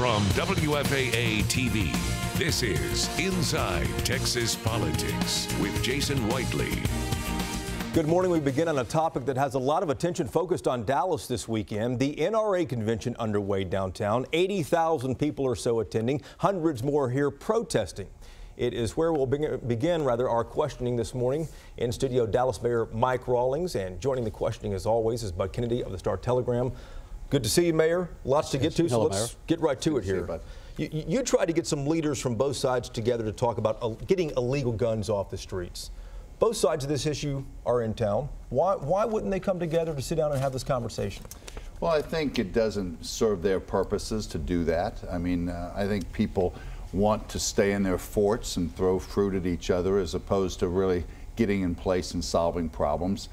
From WFAA TV, this is Inside Texas Politics with Jason Whiteley. Good morning. We begin on a topic that has a lot of attention focused on Dallas this weekend. The NRA convention underway downtown. 80,000 people or so attending, hundreds more here protesting. It is where we'll begin our questioning this morning. In studio, Dallas Mayor Mike Rawlings, and joining the questioning as always is Bud Kennedy of the Star-Telegram. Good to see you, Mayor. Lots to get to, so let's get right to it here. You tried to get some leaders from both sides together to talk about getting illegal guns off the streets. Both sides of this issue are in town. Why wouldn't they come together to sit down and have this conversation? Well, I think it doesn't serve their purposes to do that. I mean, I think people want to stay in their forts and throw fruit at each other as opposed to really getting in place and solving problems.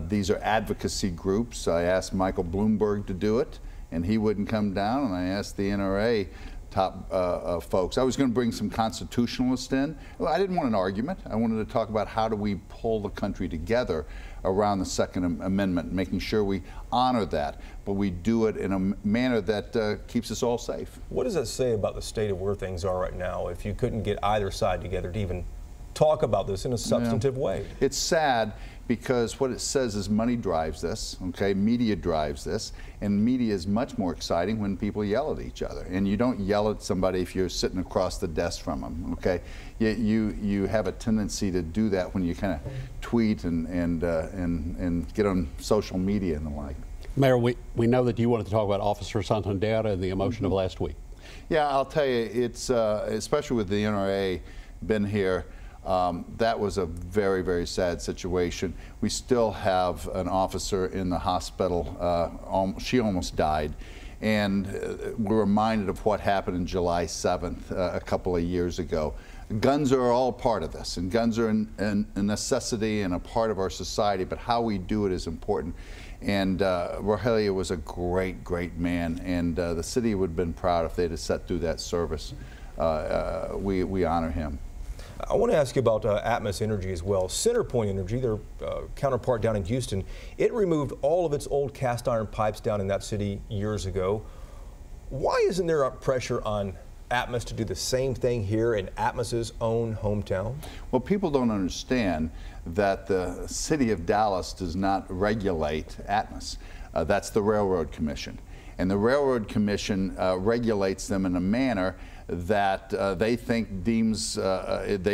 These are advocacy groups. I asked Michael Bloomberg to do it, and he wouldn't come down, and I asked the NRA top folks. I was going to bring some constitutionalists in. Well, I didn't want an argument. I wanted to talk about how do we pull the country together around the Second Amendment, making sure we honor that, but we do it in a manner that keeps us all safe. What does that say about the state of where things are right now if you couldn't get either side together to even talk about this in a substantive way? It's sad because what it says is money drives this, okay? Media drives this, and media is much more exciting when people yell at each other. And you don't yell at somebody if you're sitting across the desk from them, okay? You have a tendency to do that when you kind of tweet and get on social media and the like. Mayor, we know that you wanted to talk about Officer Santander and the emotion of last week. Yeah, I'll tell you, it's especially with the NRA been here. That was a very, very sad situation. We still have an officer in the hospital. She almost died. And we're reminded of what happened on July 7th a couple of years ago. Guns are all part of this, and guns are a necessity and a part of our society, but how we do it is important. And Rogelio was a great, great man, and the city would have been proud if they'd have sat through that service. We honor him. I want to ask you about Atmos Energy as well. CenterPoint Energy, their counterpart down in Houston, it removed all of its old cast iron pipes down in that city years ago. Why isn't there a pressure on Atmos to do the same thing here in Atmos's own hometown? Well, people don't understand that the city of Dallas does not regulate Atmos. That's the Railroad Commission. And the Railroad Commission regulates them in a manner that they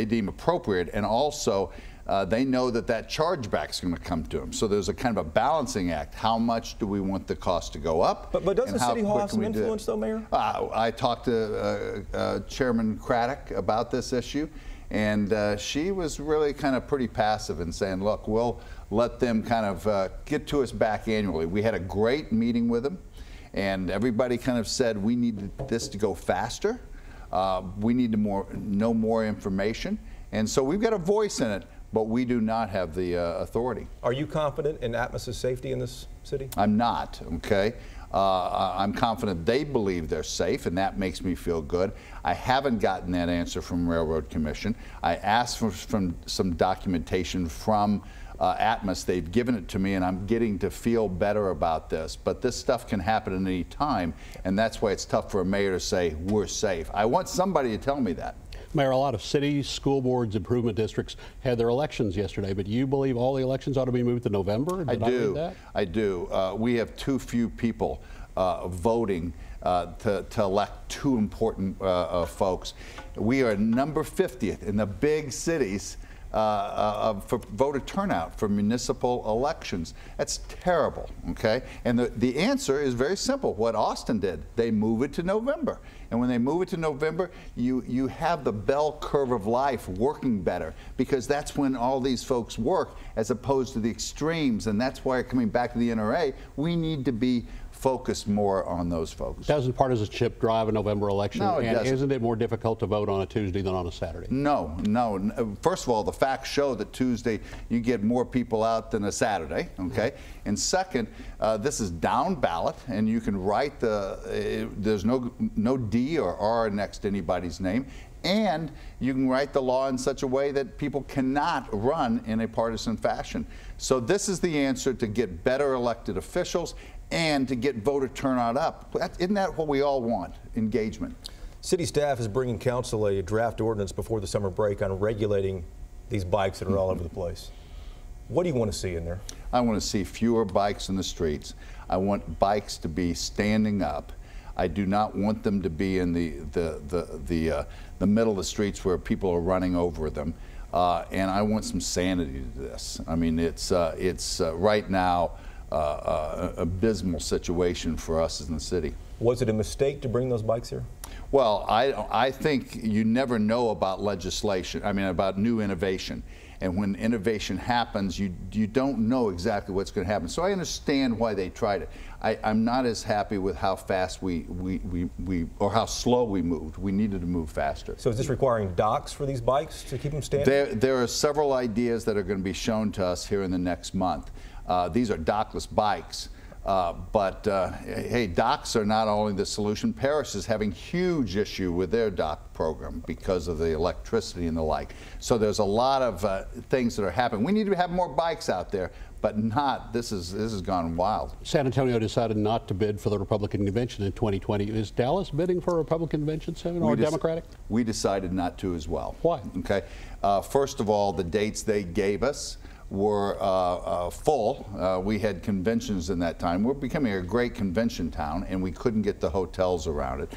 deem appropriate, and also they know that chargeback is going to come to them. So there's a kind of a balancing act. How much do we want the cost to go up? But doesn't City Hall have some influence, though, Mayor? I talked to Chairman Craddock about this issue, and she was really kind of pretty passive in saying, look, we'll let them kind of get to us back annually. We had a great meeting with them, and everybody kind of said we need this to go faster. We need to know more information, and so we've got a voice in it, but we do not have the authority. Are you confident in Atmos's safety in this city? I'm not, okay? I'm confident they believe they're safe, and that makes me feel good. I haven't gotten that answer from Railroad Commission. I asked for some documentation from Atmos. They've given it to me, and I'm getting to feel better about this. But this stuff can happen at any time, and that's why it's tough for a mayor to say, we're safe. I want somebody to tell me that. Mayor, a lot of cities, school boards, improvement districts had their elections yesterday, but you believe all the elections ought to be moved to November? I do. I do. We have too few people voting to elect two important folks. We are number 50th in the big cities for voter turnout for municipal elections. That's terrible, okay? And the answer is very simple. What Austin did, they move it to November. And when they move it to November, you have the bell curve of life working better, because that's when all these folks work as opposed to the extremes. And that's why, coming back to the NRA, we need to be focused more on those folks. Doesn't partisanship drive a November election? No, it doesn't. Isn't it more difficult to vote on a Tuesday than on a Saturday? No, no. First of all, the facts show that Tuesday you get more people out than a Saturday, okay? And second, this is down ballot, and you can write there's no D or R next to anybody's name. And you can write the law in such a way that people cannot run in a partisan fashion. So this is the answer to get better elected officials and to get voter turnout up. Isn't that what we all want? Engagement. City staff is bringing council a draft ordinance before the summer break on regulating these bikes that are all over the place. What do you want to see in there? I want to see fewer bikes in the streets. I want bikes to be standing up. I do not want them to be in the middle of the streets where people are running over them. And I want some sanity to this. I mean, it's right now an abysmal situation for us in the city. Was it a mistake to bring those bikes here? Well, I think you never know about legislation, about new innovation. And when innovation happens, you don't know exactly what's going to happen. So I understand why they tried it. I'm not as happy with how fast or how slow we moved. We needed to move faster. So is this requiring docks for these bikes to keep them standing? There are several ideas that are going to be shown to us here in the next month. These are dockless bikes. Hey, docks are not only the solution. Paris is having huge issue with their dock program because of the electricity and the like. So there's a lot of things that are happening. We need to have more bikes out there, but this has gone wild. San Antonio decided not to bid for the Republican convention in 2020. Is Dallas bidding for a Republican convention soon, or Democratic? We decided not to as well. Why? Okay. First of all, the dates they gave us were full. We had conventions in that time. We're becoming a great convention town, and we couldn't get the hotels around it.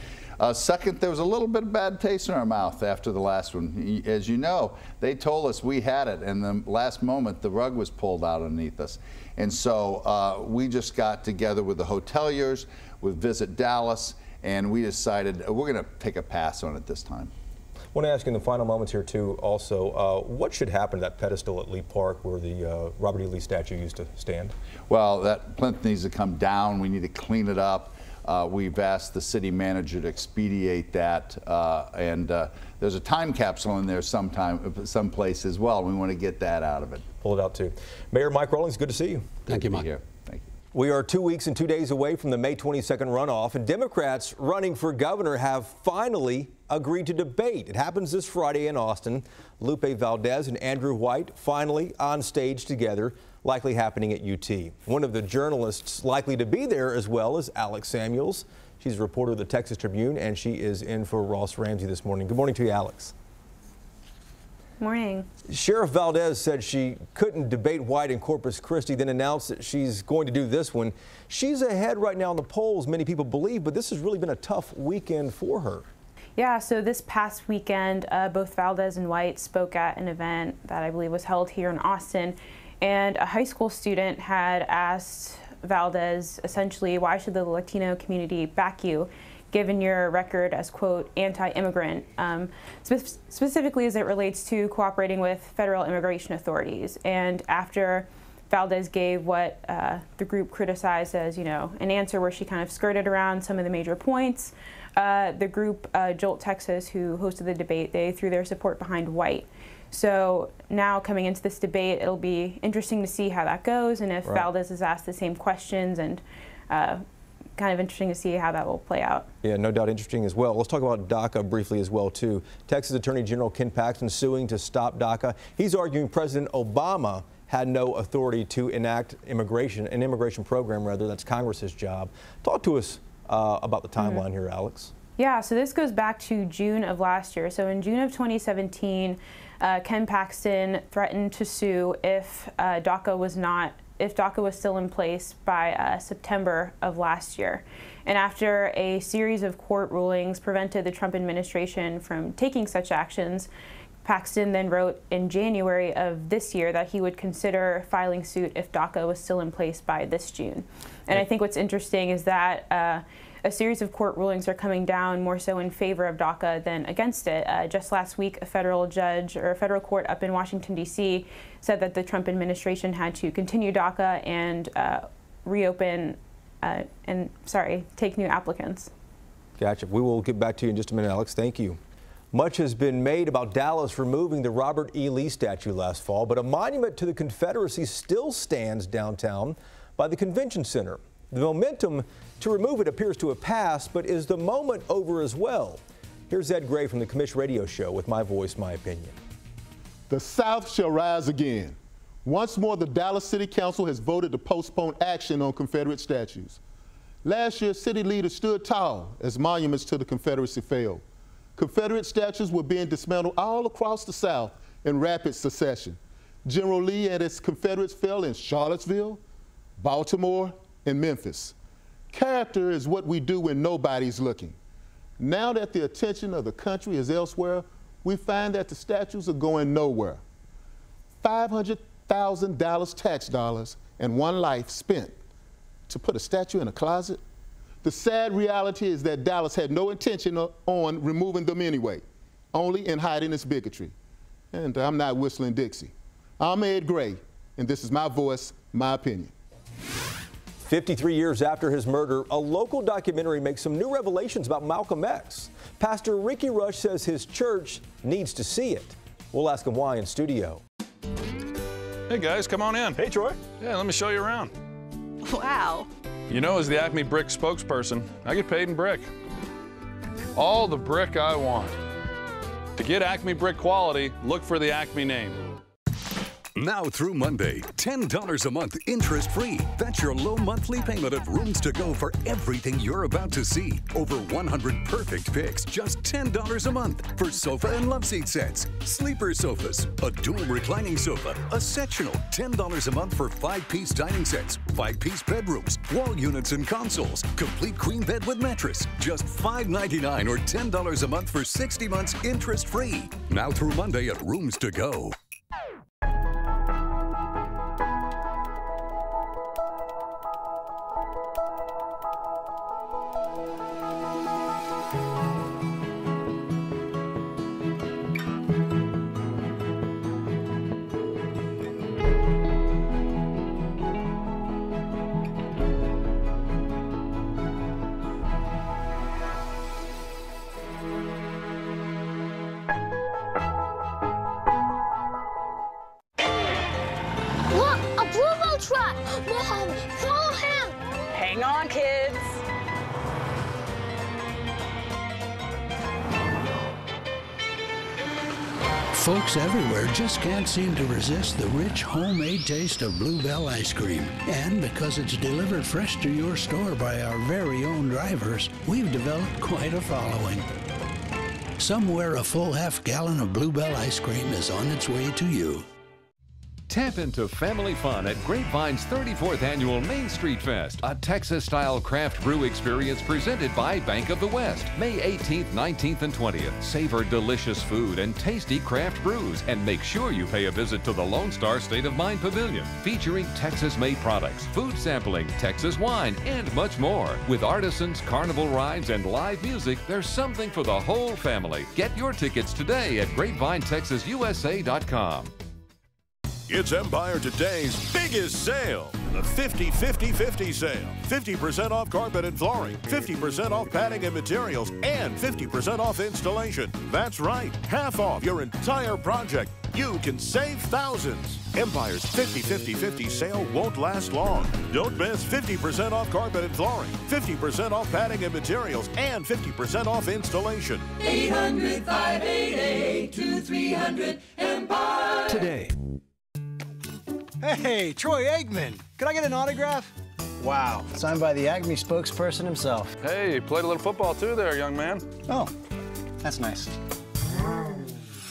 Second, there was a little bit of bad taste in our mouth after the last one. As you know, they told us we had it, and the last moment the rug was pulled out underneath us. And so we just got together with the hoteliers, with Visit Dallas, and we decided we're going to take a pass on it this time. I want to ask you in the final moments here, too, also, what should happen to that pedestal at Lee Park where the Robert E. Lee statue used to stand? Well, that plinth needs to come down. We need to clean it up. We've asked the city manager to expedite that, and there's a time capsule in there someplace as well. We want to get that out of it. Pull it out, too. Mayor Mike Rawlings, good to see you. Thank you, Mike. Thank you. We are 2 weeks and 2 days away from the May 22nd runoff, and Democrats running for governor have finally agreed to debate. It happens this Friday in Austin. Lupe Valdez and Andrew White finally on stage together, likely happening at UT. One of the journalists likely to be there as well is Alex Samuels. She's a reporter of the Texas Tribune, and she is in for Ross Ramsey this morning. Good morning to you, Alex. Morning. Sheriff Valdez said she couldn't debate White in Corpus Christi, then announced that she's going to do this one. She's ahead right now in the polls, many people believe, but this has really been a tough weekend for her. Yeah, so this past weekend, both Valdez and White spoke at an event that I believe was held here in Austin, and a high school student had asked Valdez, essentially, why should the Latino community back you, given your record as, quote, anti-immigrant, specifically as it relates to cooperating with federal immigration authorities. And after Valdez gave what the group criticized as, an answer where she kind of skirted around some of the major points, the group Jolt Texas, who hosted the debate, they threw their support behind White. So now coming into this debate, it'll be interesting to see how that goes, and if Valdez is asked the same questions, and kind of interesting to see how that will play out. Yeah, no doubt interesting as well. Let's talk about DACA briefly as well, too. Texas Attorney General Ken Paxton suing to stop DACA. He's arguing President Obama had no authority to enact an immigration program, rather. That's Congress's job. Talk to us about the timeline here, Alex. Yeah, so this goes back to June of last year. So in June of 2017, Ken Paxton threatened to sue if DACA was still in place by September of last year. And after a series of court rulings prevented the Trump administration from taking such actions, Paxton then wrote in January of this year that he would consider filing suit if DACA was still in place by this June. And I think what's interesting is that a series of court rulings are coming down more so in favor of DACA than against it. Just last week, a federal judge or a federal court up in Washington, D.C. said that the Trump administration had to continue DACA and reopen take new applicants. Gotcha. We will get back to you in just a minute, Alex. Thank you. Much has been made about Dallas removing the Robert E. Lee statue last fall, but a monument to the Confederacy still stands downtown by the Convention Center. The momentum to remove it appears to have passed, but is the moment over as well? Here's Ed Gray from the Commish Radio Show with My Voice, My Opinion. The South shall rise again. Once more, the Dallas City Council has voted to postpone action on Confederate statues. Last year, city leaders stood tall as monuments to the Confederacy failed. Confederate statues were being dismantled all across the South in rapid succession. General Lee and his Confederates fell in Charlottesville, Baltimore, and Memphis. Character is what we do when nobody's looking. Now that the attention of the country is elsewhere, we find that the statues are going nowhere. 500,000 Dallas tax dollars and one life spent to put a statue in a closet? The sad reality is that Dallas had no intention on removing them anyway, only in hiding its bigotry. And I'm not whistling Dixie. I'm Ed Gray, and this is my voice, my opinion. 53 years after his murder, a local documentary makes some new revelations about Malcolm X. Pastor Ricky Rush says his church needs to see it. We'll ask him why in studio. Hey guys, come on in. Hey Troy. Yeah, let me show you around. Wow. You know, as the Acme Brick spokesperson, I get paid in brick. All the brick I want. To get Acme Brick quality, look for the Acme name. Now through Monday, $10 a month interest-free. That's your low monthly payment at Rooms to Go for everything you're about to see. Over 100 perfect picks, just $10 a month for sofa and love seat sets, sleeper sofas, a dual reclining sofa, a sectional, $10 a month for 5-piece dining sets, 5-piece bedrooms, wall units and consoles, complete queen bed with mattress, just $5.99 or $10 a month for 60 months interest-free. Now through Monday at Rooms to Go. Truck! Mom, follow him! Hang on, kids. Folks everywhere just can't seem to resist the rich homemade taste of Bluebell ice cream. And because it's delivered fresh to your store by our very own drivers, we've developed quite a following. Somewhere a full half-gallon of Bluebell ice cream is on its way to you. Tap into family fun at Grapevine's 34th Annual Main Street Fest, a Texas-style craft brew experience presented by Bank of the West. May 18th, 19th, and 20th. Savor delicious food and tasty craft brews, and make sure you pay a visit to the Lone Star State of Mind Pavilion, featuring Texas-made products, food sampling, Texas wine, and much more. With artisans, carnival rides, and live music, there's something for the whole family. Get your tickets today at GrapevineTexasUSA.com. It's Empire Today's biggest sale, the 50-50-50 sale. 50% off carpet and flooring, 50% off padding and materials, and 50% off installation. That's right, half off your entire project. You can save thousands. Empire's 50-50-50 sale won't last long. Don't miss 50% off carpet and flooring, 50% off padding and materials, and 50% off installation. 800-588-2300 Empire. Today. Hey, Troy Aikman. Could I get an autograph? Wow, signed by the Acme spokesperson himself. Hey, played a little football too there, young man. Oh, that's nice.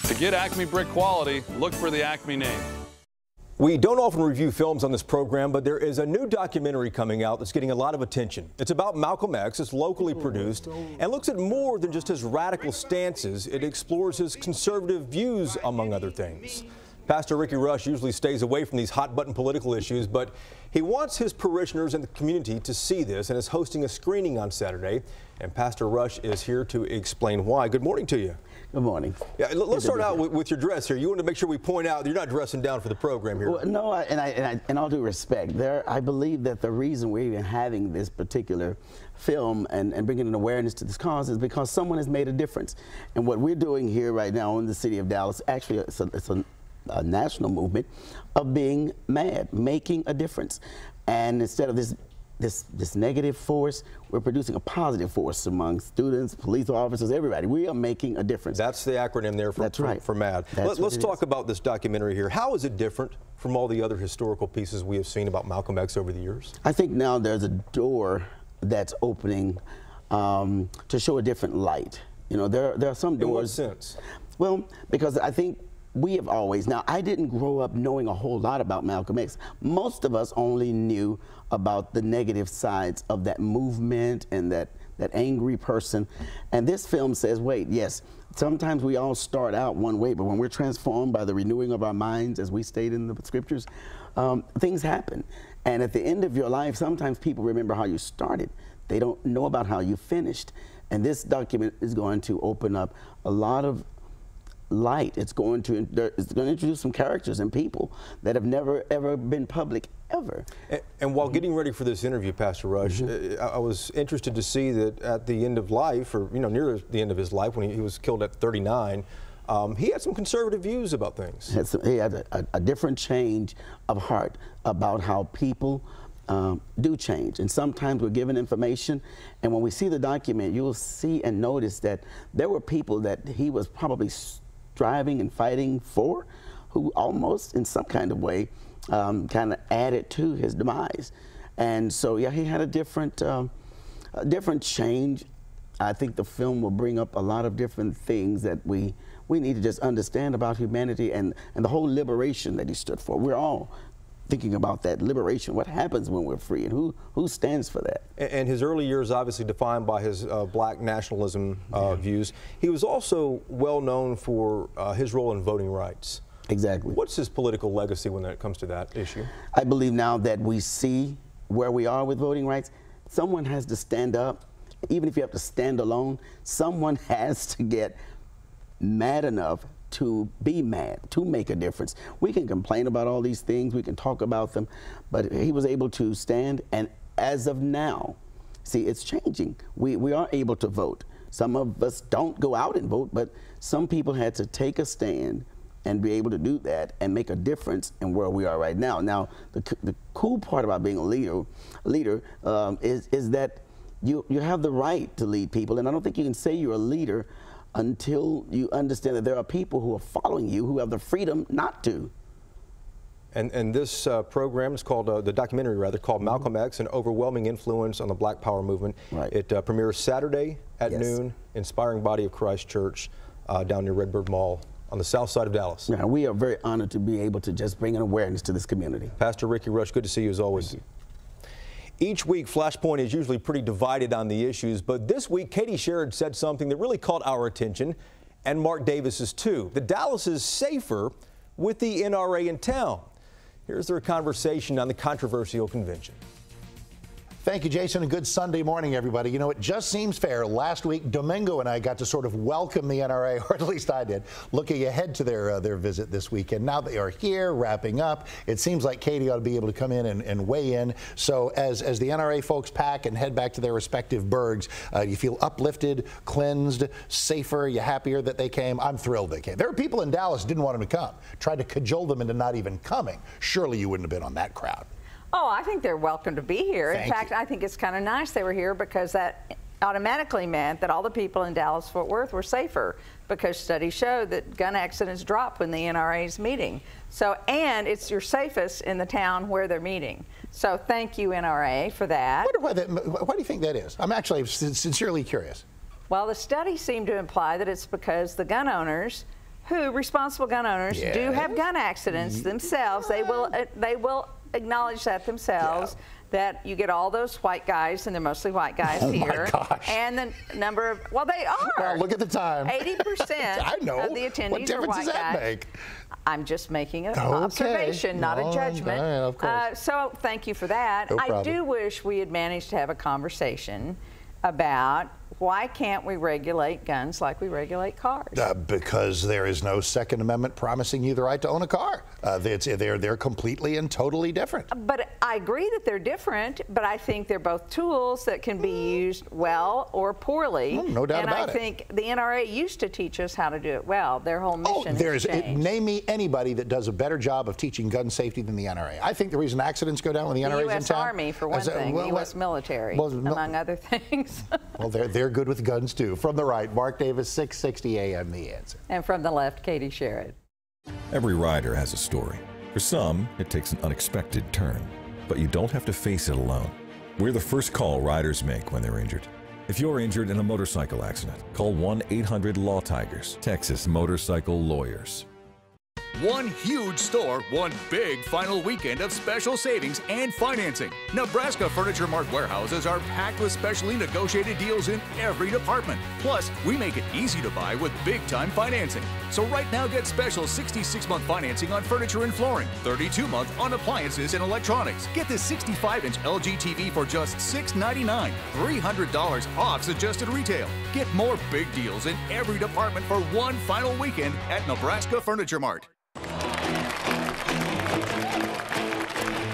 To get Acme Brick quality, look for the Acme name. We don't often review films on this program, but there is a new documentary coming out that's getting a lot of attention. It's about Malcolm X. It's locally produced and looks at more than just his radical stances. It explores his conservative views, among other things. Pastor Ricky Rush usually stays away from these hot-button political issues, but he wants his parishioners and the community to see this and is hosting a screening on Saturday. And Pastor Rush is here to explain why. Good morning to you. Good morning. Yeah, let's start out with your dress here. You want to make sure we point out that you're not dressing down for the program here. Well, no, and all due respect, I believe that the reason we're even having this particular film and bringing an awareness to this cause is because someone has made a difference. And what we're doing here right now in the city of Dallas, actually it's a national movement of being mad, making a difference. And instead of this this negative force, we're producing a positive force among students, police officers, everybody. We are making a difference. That's the acronym there for MAD. Let's talk about this documentary here. How is it different from all the other historical pieces we have seen about Malcolm X over the years? I think now there's a door that's opening to show a different light. You know, there are some doors. In what sense? Well, because I think we have always, now I didn't grow up knowing a whole lot about Malcolm X. Most of us only knew about the negative sides of that movement and that angry person. And this film says, wait, yes, sometimes we all start out one way, but when we're transformed by the renewing of our minds, as we state in the scriptures, things happen. And at the end of your life, sometimes people remember how you started. They don't know about how you finished. And this document is going to open up a lot of light. It's going to introduce some characters and people that have never ever been public ever. And while getting ready for this interview, Pastor Rush, I was interested to see that at the end of life, or near the end of his life, when he was killed at 39, he had some conservative views about things. He had a different change of heart about how people do change. And sometimes we're given information, and when we see the document, you'll see and notice that there were people that he was probably striving and fighting for, who almost in some kind of way kind of added to his demise. And so yeah, he had a different change. I think the film will bring up a lot of different things that we need to just understand about humanity and the whole liberation that he stood for. We're all thinking about that liberation. What happens when we're free, and who stands for that? And his early years obviously defined by his black nationalism views. He was also well known for his role in voting rights. Exactly. What's his political legacy when it comes to that issue? I believe now that we see where we are with voting rights, someone has to stand up. Even if you have to stand alone, someone has to get mad enough to be mad, to make a difference. We can complain about all these things, we can talk about them, but he was able to stand, and as of now, see, it's changing. We are able to vote. Some of us don't go out and vote, but some people had to take a stand and be able to do that and make a difference in where we are right now. Now, the cool part about being a leader is that you have the right to lead people, and I don't think you can say you're a leader until you understand that there are people who are following you who have the freedom not to. And this program is called, the documentary rather, called Malcolm X, An Overwhelming Influence on the Black Power Movement. Right. It premieres Saturday at noon, Inspiring Body of Christ Church down near Redbird Mall on the south side of Dallas. Yeah, we are very honored to be able to just bring an awareness to this community. Pastor Ricky Rush, good to see you as always. Thank you. Each week, Flashpoint is usually pretty divided on the issues, but this week, Katie Sherrod said something that really caught our attention, and Mark Davis's too. That Dallas is safer with the NRA in town. Here's their conversation on the controversial convention. Thank you, Jason, and good Sunday morning, everybody. You know, it just seems fair. Last week, Domingo and I got to sort of welcome the NRA, or at least I did, looking ahead to their visit this weekend. Now they are here, wrapping up. It seems like Katie ought to be able to come in and weigh in. So as the NRA folks pack and head back to their respective burgs, you feel uplifted, cleansed, safer, you happier that they came? I'm thrilled they came. There are people in Dallas who didn't want them to come, tried to cajole them into not even coming. Surely you wouldn't have been on that crowd. Oh, I think they're welcome to be here. In fact, I think it's kind of nice they were here, because that automatically meant that all the people in Dallas-Fort Worth were safer, because studies show that gun accidents drop when the NRA is meeting. So, and it's your safest in the town where they're meeting. So thank you, NRA, for that. I wonder why do you think that is? I'm actually sincerely curious. Well, the studies seem to imply that it's because the gun owners, responsible gun owners, do have gun accidents themselves. They will acknowledge that themselves, that you get all those white guys, and they're mostly white guys here. My gosh. And the number of, well, they are. Well, look at the time. 80% I know. of the attendees what difference are white does that guys. Make? I'm just making an observation, not a judgment. Of course. So thank you for that. No I problem. do wish we had managed to have a conversation about Why can't we regulate guns like we regulate cars? Because there is no Second Amendment promising you the right to own a car. They're completely and totally different. But I agree that they're different, but I think they're both tools that can be used well or poorly. No doubt about it. And I think the NRA used to teach us how to do it well. Their whole mission has changed. Name me anybody that does a better job of teaching gun safety than the NRA. I think the reason accidents go down when the NRA is in town. The U.S. Army, for one thing, the U.S. military, among other things. Well, they're good with guns too. From the right, Mark Davis, 660 AM, The Answer. And from the left, Katie Sherrod. Every rider has a story. For some, it takes an unexpected turn, but you don't have to face it alone. We're the first call riders make when they're injured. If you're injured in a motorcycle accident, call 1-800-LAW-TIGERS, Texas Motorcycle Lawyers. One huge store, one big final weekend of special savings and financing. Nebraska Furniture Mart warehouses are packed with specially negotiated deals in every department. Plus, we make it easy to buy with big-time financing. So right now, get special 66-month financing on furniture and flooring, 32-month on appliances and electronics. Get this 65-inch LG TV for just $699, $300 off suggested retail. Get more big deals in every department for one final weekend at Nebraska Furniture Mart.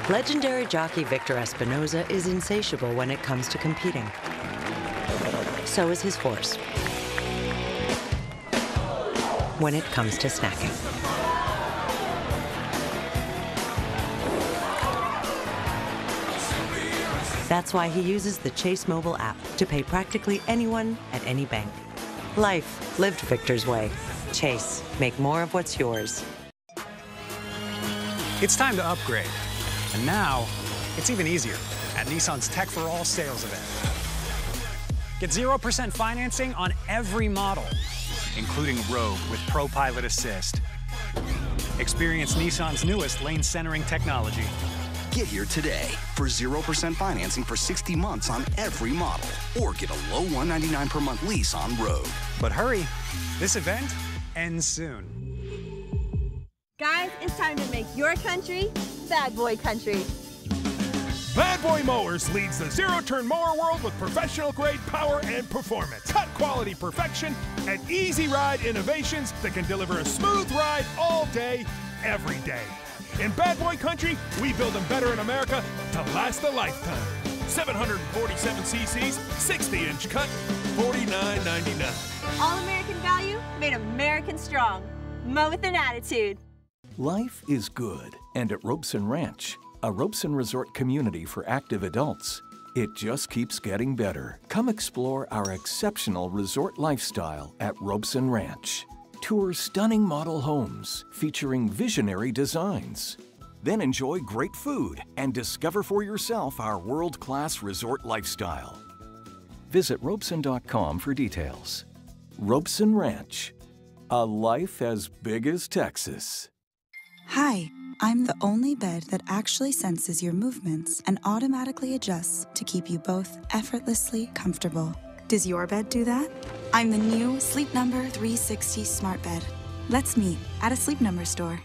Legendary jockey Victor Espinoza is insatiable when it comes to competing. So is his horse when it comes to snacking. That's why he uses the Chase mobile app to pay practically anyone at any bank. Life lived Victor's way. Chase, make more of what's yours. It's time to upgrade. And now, it's even easier at Nissan's Tech for All sales event. Get 0% financing on every model, including Rogue with Pro Pilot Assist. Experience Nissan's newest lane centering technology. Get here today for 0% financing for 60 months on every model, or get a low $199 per month lease on Rogue. But hurry, this event ends soon. Guys, it's time to make your country bad boy country. Bad Boy Mowers leads the zero-turn mower world with professional-grade power and performance, cut-quality perfection, and easy-ride innovations that can deliver a smooth ride all day, every day. In Bad Boy Country, we build them better in America to last a lifetime. 747 cc's, 60-inch cut, $49.99. All American value, made American strong. Mow with an attitude. Life is good, and at Robeson Ranch, a Robeson Resort community for active adults, it just keeps getting better. Come explore our exceptional resort lifestyle at Robeson Ranch. Tour stunning model homes featuring visionary designs. Then enjoy great food and discover for yourself our world-class resort lifestyle. Visit Robeson.com for details. Robeson Ranch, a life as big as Texas. Hi, I'm the only bed that actually senses your movements and automatically adjusts to keep you both effortlessly comfortable. Does your bed do that? I'm the new Sleep Number 360 smart bed. Let's meet at a Sleep Number store.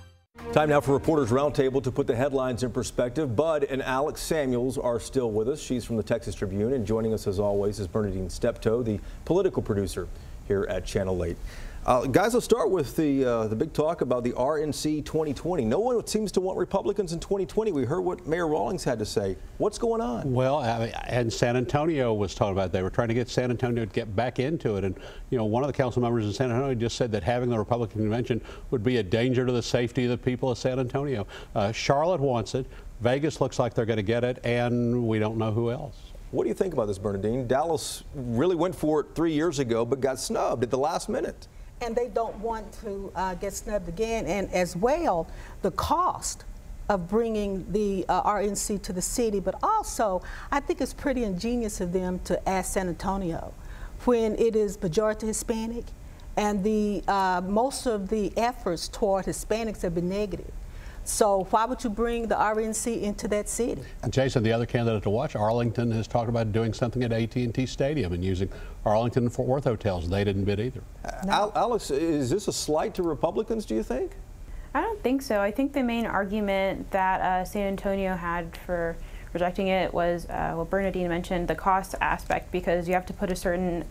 Time now for Reporters Roundtable to put the headlines in perspective. Bud and Alex Samuels are still with us. She's from the Texas Tribune, and joining us as always is Bernadine Steptoe, the political producer here at Channel 8. Guys, let's start with the big talk about the RNC 2020. No one seems to want Republicans in 2020. We heard what Mayor Rawlings had to say. What's going on? Well, and San Antonio was talking about they were trying to get San Antonio to get back into it. And, you know, one of the council members in San Antonio just said that having the Republican convention would be a danger to the safety of the people of San Antonio. Charlotte wants it. Vegas looks like they're going to get it, and we don't know who else. What do you think about this, Bernadine? Dallas really went for it 3 years ago, but got snubbed at the last minute. And they don't want to get snubbed again. And as well, the cost of bringing the RNC to the city, but also I think it's pretty ingenious of them to ask San Antonio when it is majority Hispanic, and the most of the efforts toward Hispanics have been negative. So why would you bring the RNC into that city? And Jason, the other candidate to watch, Arlington, has talked about doing something at AT&T Stadium and using Arlington and Fort Worth hotels. They didn't bid either. No. Alex, is this a slight to Republicans, do you think? I don't think so. I think the main argument that San Antonio had for rejecting it was what Bernadine mentioned, the cost aspect, because you have to put a certain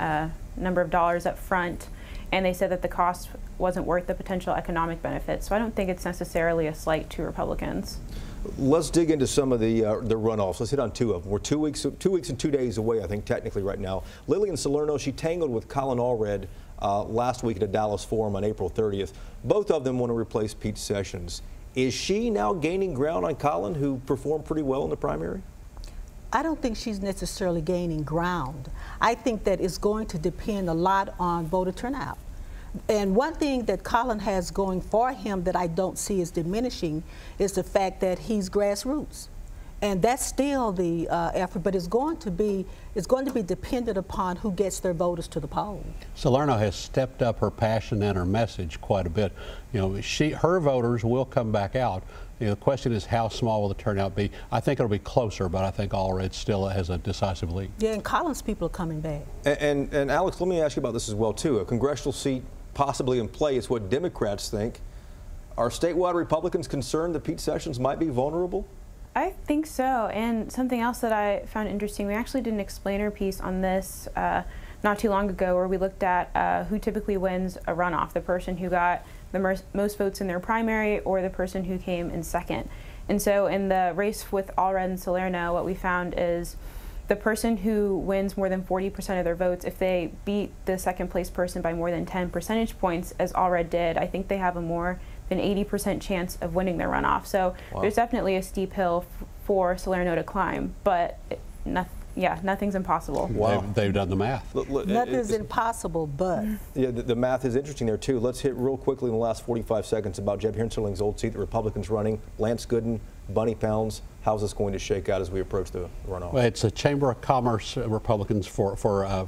number of dollars up front, and they said that the cost wasn't worth the potential economic benefits. So I don't think it's necessarily a slight to Republicans. Let's dig into some of the runoffs. Let's hit on two of them. We're 2 weeks and 2 days away, I think, technically right now. Lillian Salerno, she tangled with Colin Allred last week at a Dallas forum on April 30th. Both of them want to replace Pete Sessions. Is she now gaining ground on Colin, who performed pretty well in the primary? I don't think she's necessarily gaining ground. I think that it's going to depend a lot on voter turnout. And one thing that Colin has going for him that I don't see is diminishing is the fact that he's grassroots. And that's still the effort, but it's going to be dependent upon who gets their voters to the poll. Salerno has stepped up her passion and her message quite a bit. You know, her voters will come back out. You know, the question is, how small will the turnout be? I think it'll be closer, but I think Allred still has a decisive lead. Yeah, and Colin's people are coming back. And Alex, let me ask you about this as well too. A congressional seat possibly in play is what Democrats think. Are statewide Republicans concerned that Pete Sessions might be vulnerable? I think so, and something else that I found interesting, we actually did an explainer piece on this not too long ago, where we looked at who typically wins a runoff, the person who got the most votes in their primary or the person who came in second. And so in the race with Allred and Salerno, what we found is the person who wins more than 40% of their votes, if they beat the second place person by more than 10 percentage points, as Allred did, I think they have a more than 80% chance of winning their runoff. So there's definitely a steep hill for Salerno to climb, but nothing's impossible. Wow. They've done the math. Nothing's impossible, but. Yeah, the math is interesting there too. Let's hit real quickly in the last 45 seconds about Jeb Hensarling's old seat, the Republicans running. Lance Gooden, Bunny Pounds. How's this going to shake out as we approach the runoff? Well, it's a Chamber of Commerce Republicans for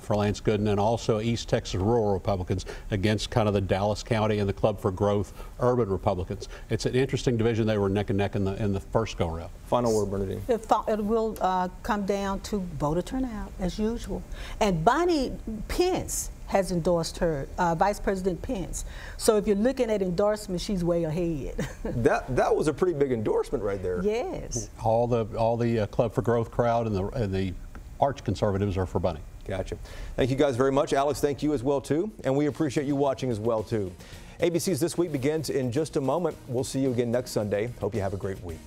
Lance Gooden, and also East Texas rural Republicans against kind of the Dallas County and the Club for Growth urban Republicans. It's an interesting division. They were neck and neck in the first go-round. Final word, Bernadine. It will come down to voter turnout, as usual. And Bonnie Pence has endorsed her, Vice President Pence. So if you're looking at endorsements, she's way ahead. that was a pretty big endorsement right there. Yes. All the Club for Growth crowd and the arch conservatives are for Bunny. Gotcha. Thank you guys very much. Alex, thank you as well too. And we appreciate you watching as well too. ABC's This Week begins in just a moment. We'll see you again next Sunday. Hope you have a great week.